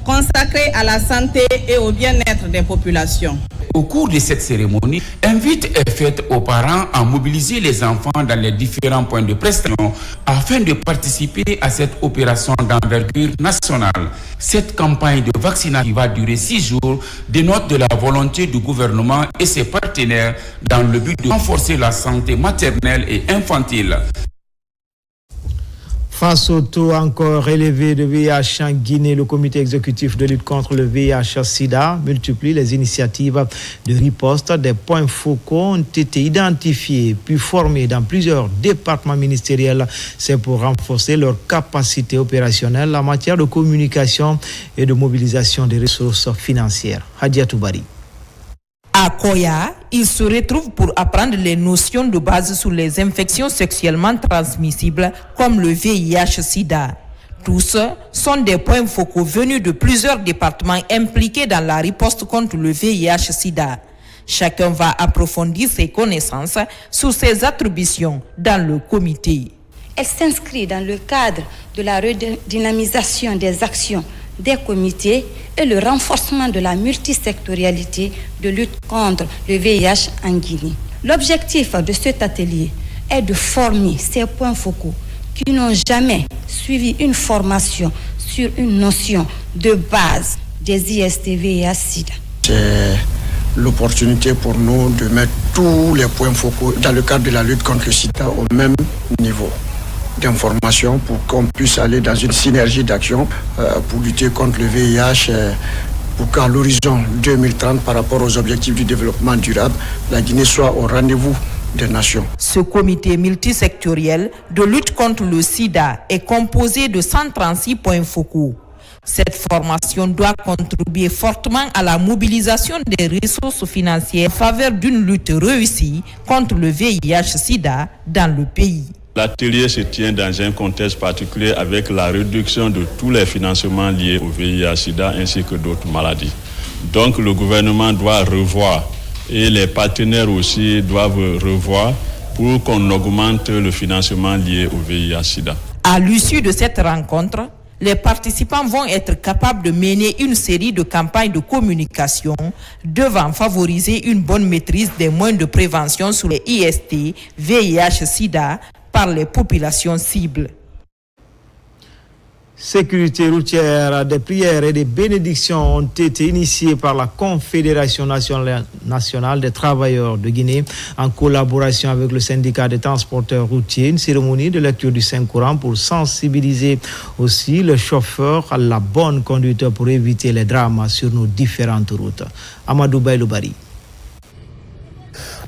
consacré à la santé et au bien-être des populations. Au cours de cette cérémonie, invite est faite aux parents à mobiliser les enfants dans les différents points de prestation afin de participer à cette opération d'envergure nationale. Cette campagne de vaccination qui va durer 6 jours dénote de la volonté du gouvernement et ses partenaires dans le but de renforcer la santé maternelle et infantile. Face au taux encore élevé de VIH en Guinée, le comité exécutif de lutte contre le VIH-Sida multiplie les initiatives de riposte. Des points focaux ont été identifiés puis formés dans plusieurs départements ministériels. C'est pour renforcer leur capacité opérationnelle en matière de communication et de mobilisation des ressources financières. Hadia Toubari. À Koya, ils se retrouvent pour apprendre les notions de base sur les infections sexuellement transmissibles comme le VIH-Sida. Tous sont des points focaux venus de plusieurs départements impliqués dans la riposte contre le VIH-Sida. Chacun va approfondir ses connaissances sur ses attributions dans le comité. Elle s'inscrit dans le cadre de la redynamisation des actions des comités et le renforcement de la multisectorialité de lutte contre le VIH en Guinée. L'objectif de cet atelier est de former ces points focaux qui n'ont jamais suivi une formation sur une notion de base des IST VIH-Sida. C'est l'opportunité pour nous de mettre tous les points focaux dans le cadre de la lutte contre le sida au même niveau d'information pour qu'on puisse aller dans une synergie d'action pour lutter contre le VIH pour qu'à l'horizon 2030 par rapport aux objectifs du développement durable, la Guinée soit au rendez-vous des nations. Ce comité multisectoriel de lutte contre le sida est composé de 136 points focaux. Cette formation doit contribuer fortement à la mobilisation des ressources financières en faveur d'une lutte réussie contre le VIH-Sida dans le pays. L'atelier se tient dans un contexte particulier avec la réduction de tous les financements liés au VIH-Sida ainsi que d'autres maladies. Donc le gouvernement doit revoir et les partenaires aussi doivent revoir pour qu'on augmente le financement lié au VIH-Sida. À l'issue de cette rencontre, les participants vont être capables de mener une série de campagnes de communication devant favoriser une bonne maîtrise des moyens de prévention sur les IST, VIH-Sida par les populations cibles. Sécurité routière, des prières et des bénédictions ont été initiées par la Confédération nationale des travailleurs de Guinée en collaboration avec le syndicat des transporteurs routiers. Une cérémonie de lecture du Saint-Coran pour sensibiliser aussi le chauffeur à la bonne conduite pour éviter les drames sur nos différentes routes. Amadou Baïloubari.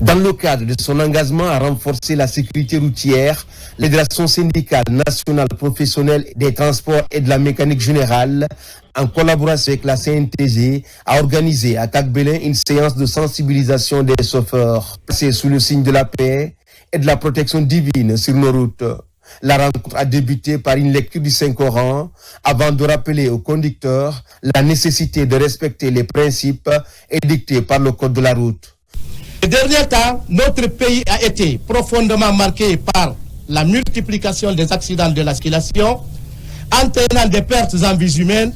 Dans le cadre de son engagement à renforcer la sécurité routière, la Fédération syndicale nationale professionnelle des transports et de la mécanique générale, en collaboration avec la CNTG, a organisé à Cac-Belin une séance de sensibilisation des chauffeurs, placée sous le signe de la paix et de la protection divine sur nos routes. La rencontre a débuté par une lecture du Saint-Coran avant de rappeler aux conducteurs la nécessité de respecter les principes édictés par le code de la route. Ces derniers temps, notre pays a été profondément marqué par la multiplication des accidents de la circulation, entraînant des pertes en vies humaines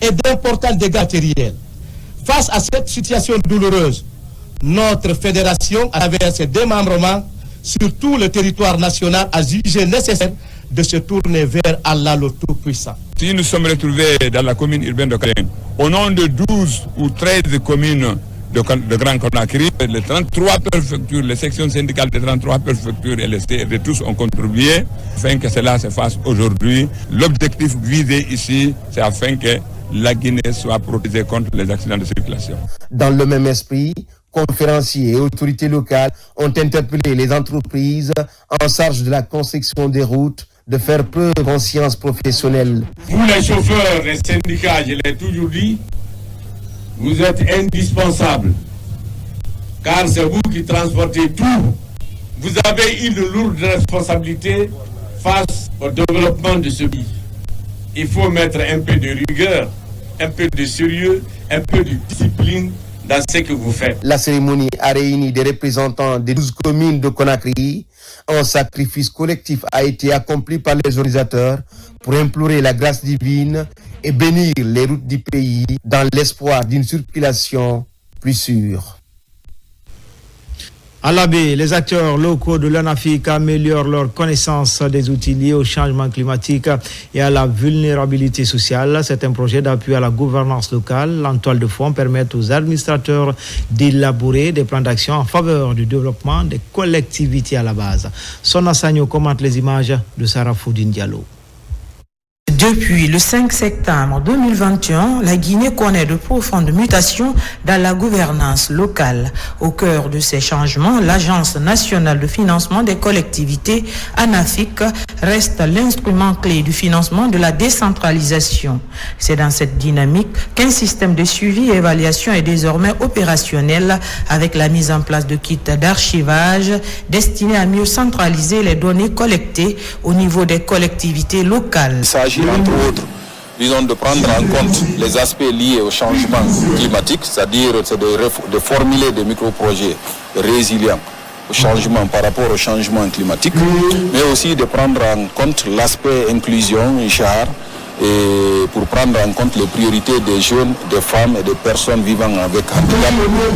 et d'importants dégâts matériels. Face à cette situation douloureuse, notre fédération, à travers ses démembrements sur tout le territoire national, a jugé nécessaire de se tourner vers Allah le Tout-Puissant. Si nous sommes retrouvés dans la commune urbaine de Cac-Belin, au nom de 12 ou 13 communes de Grand Conakry, les 33 préfectures, les sections syndicales des 33 préfectures et les CRD tous ont contribué afin que cela se fasse aujourd'hui. L'objectif visé ici, c'est afin que la Guinée soit protégée contre les accidents de circulation. Dans le même esprit, conférenciers et autorités locales ont interpellé les entreprises en charge de la construction des routes de faire preuve de conscience professionnelle. Vous les chauffeurs, les syndicats, je l'ai toujours dit, vous êtes indispensables, car c'est vous qui transportez tout. Vous avez une lourde responsabilité face au développement de ce pays. Il faut mettre un peu de rigueur, un peu de sérieux, un peu de discipline dans ce que vous faites. La cérémonie a réuni des représentants des 12 communes de Conakry. Un sacrifice collectif a été accompli par les organisateurs pour implorer la grâce divine et bénir les routes du pays dans l'espoir d'une circulation plus sûre. À l'AB, les acteurs locaux de l'ANAFIC améliorent leur connaissance des outils liés au changement climatique et à la vulnérabilité sociale. C'est un projet d'appui à la gouvernance locale. En toile de fond, permet aux administrateurs d'élaborer des plans d'action en faveur du développement des collectivités à la base. Sona Sagno commente les images de Sarah Foudine Diallo. Depuis le 5 septembre 2021, la Guinée connaît de profondes mutations dans la gouvernance locale. Au cœur de ces changements, l'Agence nationale de financement des collectivités, ANAFIC, reste l'instrument clé du financement de la décentralisation. C'est dans cette dynamique qu'un système de suivi et évaluation est désormais opérationnel avec la mise en place de kits d'archivage destinés à mieux centraliser les données collectées au niveau des collectivités locales. Il s'agit entre autres, disons, de prendre en compte les aspects liés au changement climatique, c'est-à-dire de formuler des micro-projets résilients au changement par rapport au changement climatique, mais aussi de prendre en compte l'aspect inclusion, ICHAR, et pour prendre en compte les priorités des jeunes, des femmes et des personnes vivant avec handicap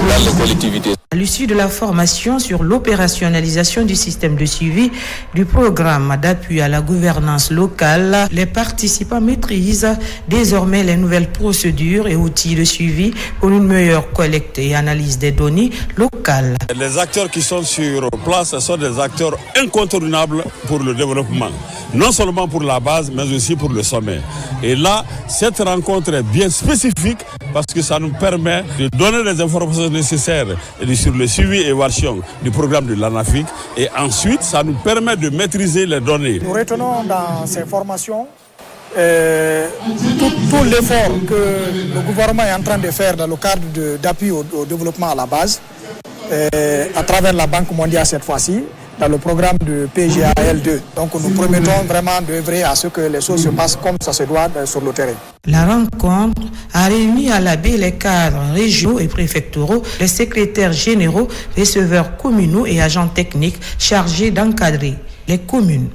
dans les collectivités. À l'issue de la formation sur l'opérationnalisation du système de suivi du programme d'appui à la gouvernance locale, les participants maîtrisent désormais les nouvelles procédures et outils de suivi pour une meilleure collecte et analyse des données locales. Les acteurs qui sont sur place sont des acteurs incontournables pour le développement, non seulement pour la base, mais aussi pour le sommet. Et là, cette rencontre est bien spécifique parce que ça nous permet de donner les informations nécessaires sur le suivi et évaluation du programme de l'ANAFIC et ensuite ça nous permet de maîtriser les données. Nous retenons dans ces formations tout l'effort que le gouvernement est en train de faire dans le cadre d'appui au développement à la base, à travers la Banque mondiale cette fois-ci, dans le programme de PGAL2. Donc nous promettons vraiment d'œuvrer à ce que les choses se passent comme ça se doit sur le terrain. La rencontre a réuni à la baie les cadres régionaux et préfectoraux, les secrétaires généraux, receveurs communaux et agents techniques chargés d'encadrer les communes.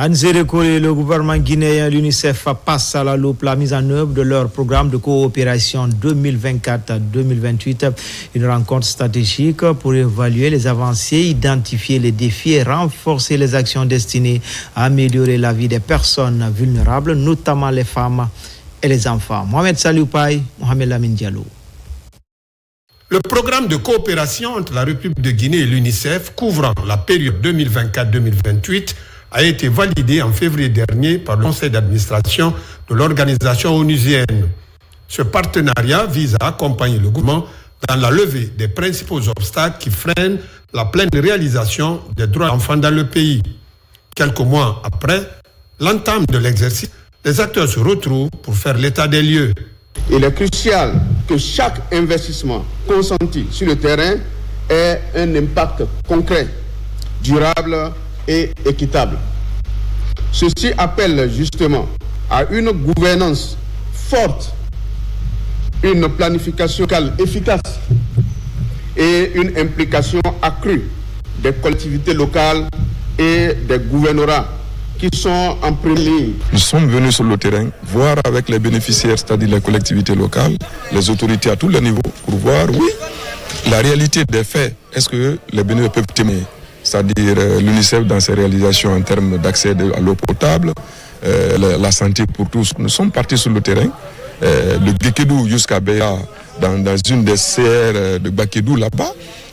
Le gouvernement guinéen, l'UNICEF passe à la loupe la mise en œuvre de leur programme de coopération 2024-2028. Une rencontre stratégique pour évaluer les avancées, identifier les défis et renforcer les actions destinées à améliorer la vie des personnes vulnérables, notamment les femmes et les enfants. Mohamed Salioupaï, Mohamed Lamine Diallo. Le programme de coopération entre la République de Guinée et l'UNICEF couvrant la période 2024-2028 a été validé en février dernier par le conseil d'administration de l'organisation onusienne. Ce partenariat vise à accompagner le gouvernement dans la levée des principaux obstacles qui freinent la pleine réalisation des droits de l'enfant dans le pays. Quelques mois après l'entame de l'exercice, les acteurs se retrouvent pour faire l'état des lieux. Il est crucial que chaque investissement consenti sur le terrain ait un impact concret, durable et équitable. Ceci appelle justement à une gouvernance forte, une planification locale efficace et une implication accrue des collectivités locales et des gouvernorats qui sont en première ligne. Nous sommes venus sur le terrain, voir avec les bénéficiaires, c'est-à-dire les collectivités locales, les autorités à tous les niveaux, pour voir, oui, la réalité des faits. Est-ce que les bénéficiaires peuvent témoigner? C'est-à-dire l'UNICEF dans ses réalisations en termes d'accès à l'eau potable, la santé pour tous. Nous sommes partis sur le terrain, de Guékédou jusqu'à Béa, dans une des CR de Bakédou là-bas,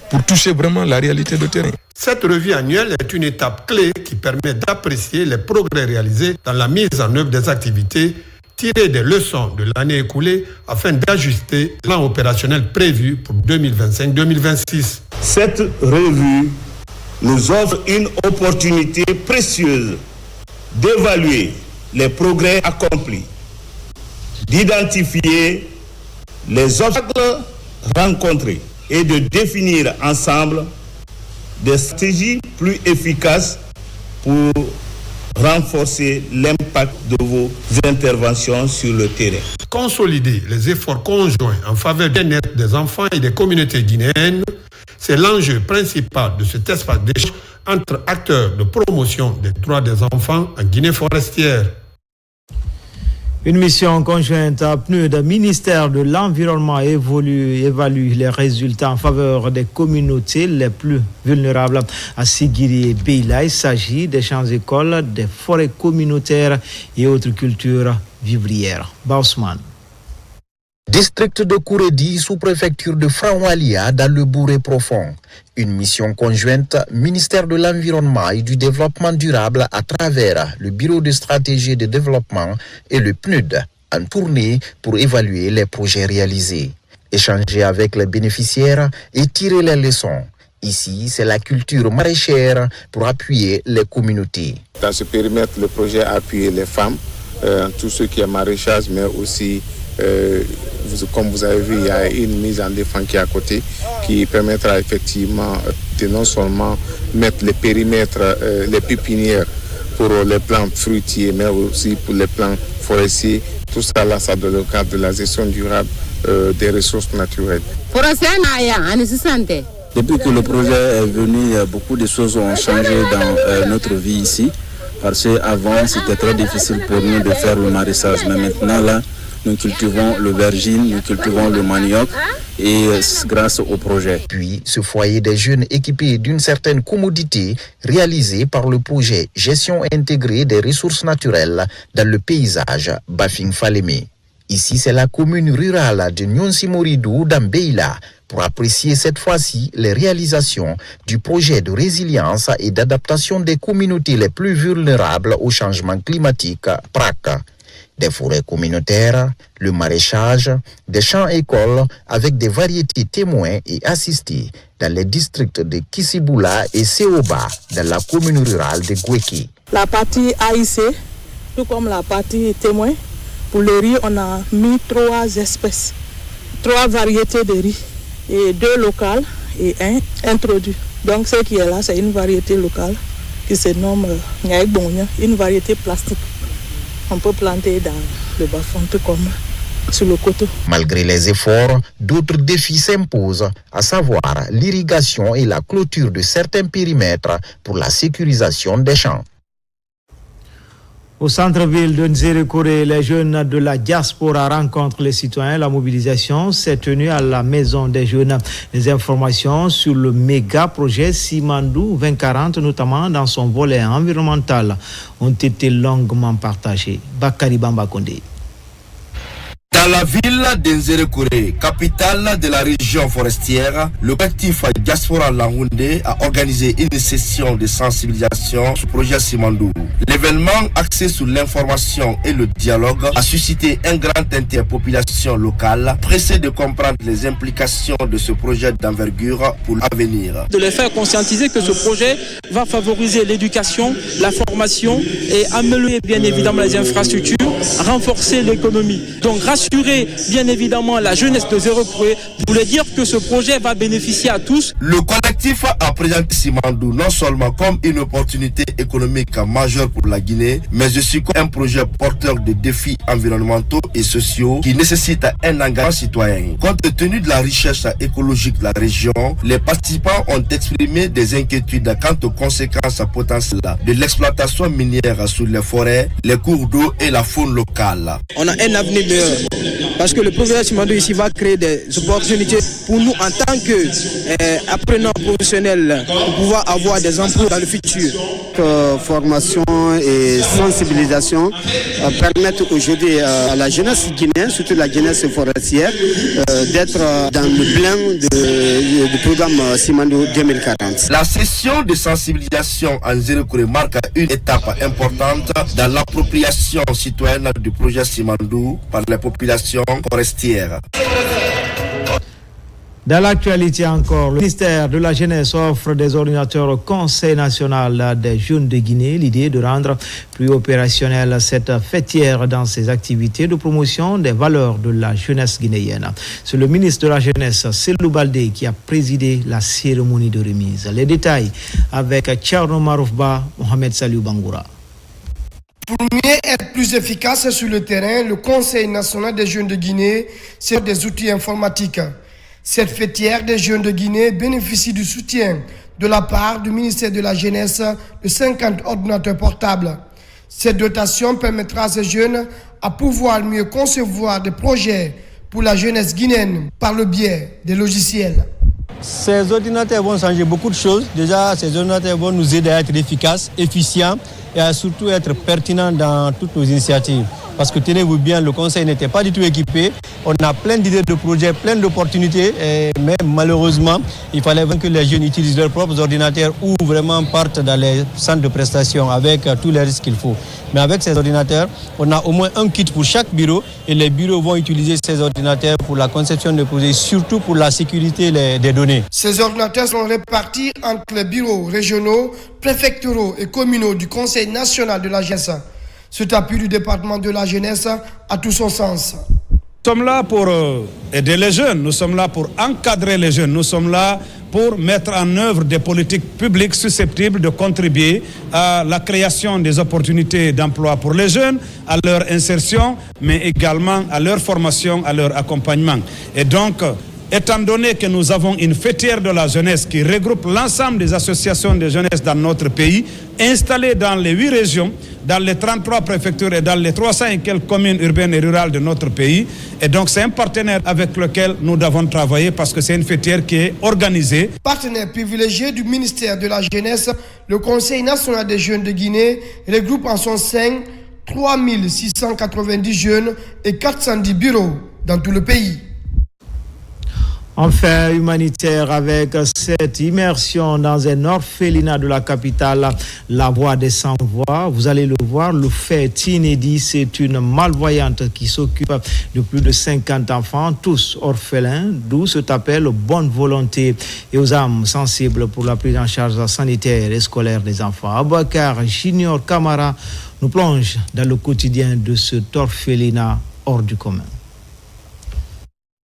pour toucher vraiment la réalité du terrain. Cette revue annuelle est une étape clé qui permet d'apprécier les progrès réalisés dans la mise en œuvre des activités, tirer des leçons de l'année écoulée afin d'ajuster le plan opérationnel prévu pour 2025-2026. Cette revue nous offre une opportunité précieuse d'évaluer les progrès accomplis, d'identifier les obstacles rencontrés et de définir ensemble des stratégies plus efficaces pour renforcer l'impact de vos interventions sur le terrain. Consolider les efforts conjoints en faveur du bien-être des enfants et des communautés guinéennes, c'est l'enjeu principal de cet espace d'échange entre acteurs de promotion des droits des enfants en Guinée forestière. Une mission conjointe à PNUD, ministère de l'Environnement, évalue les résultats en faveur des communautés les plus vulnérables à Sigiri et Beila. Il s'agit des champs-écoles, des forêts communautaires et autres cultures vivrières. Bausman. District de Kouredi, sous-préfecture de Franwalia, dans le Bouré profond. Une mission conjointe, ministère de l'Environnement et du Développement durable à travers le Bureau de stratégie de développement et le PNUD, en tournée pour évaluer les projets réalisés, échanger avec les bénéficiaires et tirer les leçons. Ici, c'est la culture maraîchère pour appuyer les communautés. Dans ce périmètre, le projet a appuyé les femmes, tout ce qui est maraîchage, mais aussi comme vous avez vu, il y a une mise en défense qui est à côté qui permettra effectivement de non seulement mettre les périmètres, les pépinières pour les plants fruitiers, mais aussi pour les plants forestiers. Tout ça là, ça dans le cadre de la gestion durable des ressources naturelles. Depuis que le projet est venu, beaucoup de choses ont changé dans notre vie ici. Parce qu'avant, c'était très difficile pour nous de faire le maraîchage. Mais maintenant, là, nous cultivons le vergine, nous cultivons le manioc et grâce au projet. Puis, ce foyer des jeunes équipés d'une certaine commodité réalisé par le projet Gestion intégrée des ressources naturelles dans le paysage Bafing Falémé. Ici, c'est la commune rurale de Nyonsi-Moridou dans Beila pour apprécier cette fois-ci les réalisations du projet de résilience et d'adaptation des communautés les plus vulnérables au changement climatique, PRAC. Des forêts communautaires, le maraîchage, des champs-écoles avec des variétés témoins et assistées dans les districts de Kisiboula et Seoba dans la commune rurale de Gweki. La partie AIC tout comme la partie témoin. Pour le riz, on a mis 3 espèces, 3 variétés de riz, et 2 locales et 1 introduit. Donc ce qui est là, c'est une variété locale qui se nomme Nyaïbonia, une variété plastique. On peut planter dans le bas-fond tout comme sur le coteau. Malgré les efforts, d'autres défis s'imposent, à savoir l'irrigation et la clôture de certains périmètres pour la sécurisation des champs. Au centre-ville de Nzérékoré, les jeunes de la diaspora rencontrent les citoyens. La mobilisation s'est tenue à la Maison des Jeunes. Les informations sur le méga projet Simandou 2040, notamment dans son volet environnemental, ont été longuement partagées. Bakari Bamba Kondé. Dans la ville d'Nzérékoré, capitale de la région forestière, le collectif Diaspora Langoundé a organisé une session de sensibilisation sur le projet Simandou. L'événement, axé sur l'information et le dialogue, a suscité un grand intérêt population locale, pressée de comprendre les implications de ce projet d'envergure pour l'avenir. De les faire conscientiser que ce projet va favoriser l'éducation, la formation et améliorer bien évidemment les infrastructures, renforcer l'économie. Donc rassurer bien évidemment la jeunesse de Nzérékoré pour leur dire que ce projet va bénéficier à tous. Le collectif a présenté Simandou non seulement comme une opportunité économique majeure pour la Guinée, mais aussi comme un projet porteur de défis environnementaux et sociaux qui nécessite un engagement citoyen. Compte tenu de la richesse écologique de la région, les participants ont exprimé des inquiétudes quant aux conséquences potentielles de l'exploitation minière sur les forêts, les cours d'eau et la faune locale. On a un avenir meilleur parce que le projet Simandou ici va créer des opportunités pour nous en tant qu'apprenants professionnels pour pouvoir avoir des emplois dans le futur. Formation et sensibilisation permettent aujourd'hui à la jeunesse guinéenne, surtout la jeunesse forestière, d'être dans le blanc du programme Simandou 2040. La session de sensibilisation en Nzérékoré marque une étape importante dans l'appropriation citoyenne du projet Simandou par les populations forestières. Dans l'actualité encore, le ministère de la Jeunesse offre des ordinateurs au Conseil national des jeunes de Guinée. L'idée est de rendre plus opérationnelle cette fêtière dans ses activités de promotion des valeurs de la jeunesse guinéenne. C'est le ministre de la Jeunesse, Selou Baldé, qui a présidé la cérémonie de remise. Les détails avec Tcherno Maroufba, Mohamed Saliou Bangoura. Pour mieux être plus efficace sur le terrain, le Conseil national des jeunes de Guinée sert des outils informatiques. Cette fêtière des jeunes de Guinée bénéficie du soutien de la part du ministère de la Jeunesse de 50 ordinateurs portables. Cette dotation permettra à ces jeunes à pouvoir mieux concevoir des projets pour la jeunesse guinéenne par le biais des logiciels. Ces ordinateurs vont changer beaucoup de choses. Déjà, ces ordinateurs vont nous aider à être efficaces, efficients et à surtout être pertinents dans toutes nos initiatives. Parce que tenez-vous bien, le Conseil n'était pas du tout équipé. On a plein d'idées de projets, plein d'opportunités, mais malheureusement, il fallait que les jeunes utilisent leurs propres ordinateurs ou vraiment partent dans les centres de prestations avec tous les risques qu'il faut. Mais avec ces ordinateurs, on a au moins un kit pour chaque bureau et les bureaux vont utiliser ces ordinateurs pour la conception de projets, surtout pour la sécurité des données. Ces ordinateurs sont répartis entre les bureaux régionaux, préfectoraux et communaux du Conseil national de la jeunesse. Cet appui du département de la jeunesse a tout son sens. Nous sommes là pour aider les jeunes, nous sommes là pour encadrer les jeunes, nous sommes là pour mettre en œuvre des politiques publiques susceptibles de contribuer à la création des opportunités d'emploi pour les jeunes, à leur insertion, mais également à leur formation, à leur accompagnement. Et donc, étant donné que nous avons une fêtière de la jeunesse qui regroupe l'ensemble des associations de jeunesse dans notre pays, installées dans les 8 régions, dans les 33 préfectures et dans les 300 et quelques communes urbaines et rurales de notre pays. Et donc c'est un partenaire avec lequel nous devons travailler parce que c'est une fêtière qui est organisée. Partenaire privilégié du ministère de la Jeunesse, le Conseil national des jeunes de Guinée regroupe en son sein 3690 jeunes et 410 bureaux dans tout le pays. Enfin, humanitaire avec cette immersion dans un orphelinat de la capitale, la voix des sans-voix. Vous allez le voir, le fait inédit, c'est une malvoyante qui s'occupe de plus de 50 enfants, tous orphelins, d'où cet appel aux bonnes volontés et aux âmes sensibles pour la prise en charge sanitaire et scolaire des enfants. Abouakar Junior Kamara nous plonge dans le quotidien de cet orphelinat hors du commun.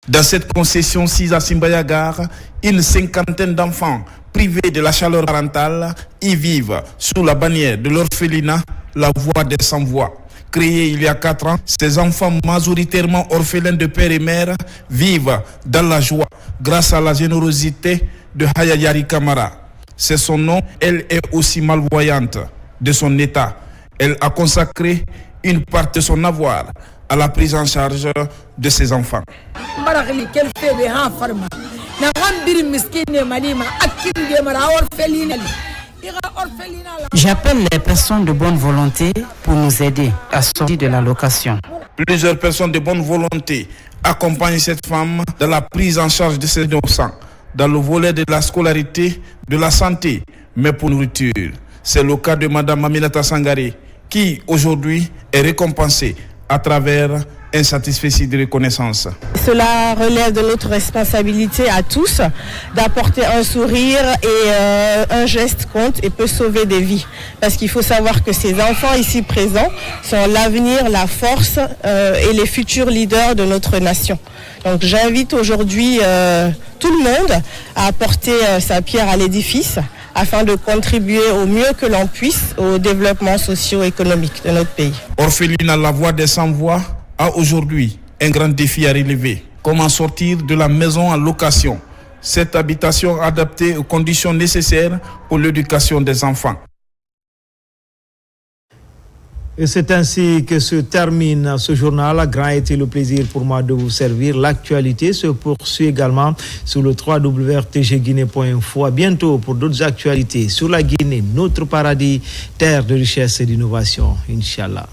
Dans cette concession 6 à Simbayagar, une cinquantaine d'enfants privés de la chaleur parentale y vivent sous la bannière de l'orphelinat La Voix des Sans-Voix. Créé il y a 4 ans, ces enfants majoritairement orphelins de père et mère vivent dans la joie grâce à la générosité de Hayayari Kamara. C'est son nom, elle est aussi malvoyante de son état. Elle a consacré une partie de son avoir à la prise en charge de ses enfants. J'appelle les personnes de bonne volonté pour nous aider à sortir de la location. Plusieurs personnes de bonne volonté accompagnent cette femme dans la prise en charge de ses enfants, dans le volet de la scolarité, de la santé, mais pour nourriture. C'est le cas de Mme Aminata Sangare, qui aujourd'hui est récompensée à travers un satisfecit de reconnaissance. Cela relève de notre responsabilité à tous d'apporter un sourire et un geste compte et peut sauver des vies. Parce qu'il faut savoir que ces enfants ici présents sont l'avenir, la force et les futurs leaders de notre nation. Donc j'invite aujourd'hui tout le monde à apporter sa pierre à l'édifice afin de contribuer au mieux que l'on puisse au développement socio-économique de notre pays. Orphelinat La Voix des Sans-Voix a aujourd'hui un grand défi à relever. Comment sortir de la maison en location? Cette habitation adaptée aux conditions nécessaires pour l'éducation des enfants. Et c'est ainsi que se termine ce journal. Grand a été le plaisir pour moi de vous servir. L'actualité se poursuit également sur le www.rtgguinée.info. À bientôt pour d'autres actualités sur la Guinée, notre paradis, terre de richesse et d'innovation. Inch'Allah.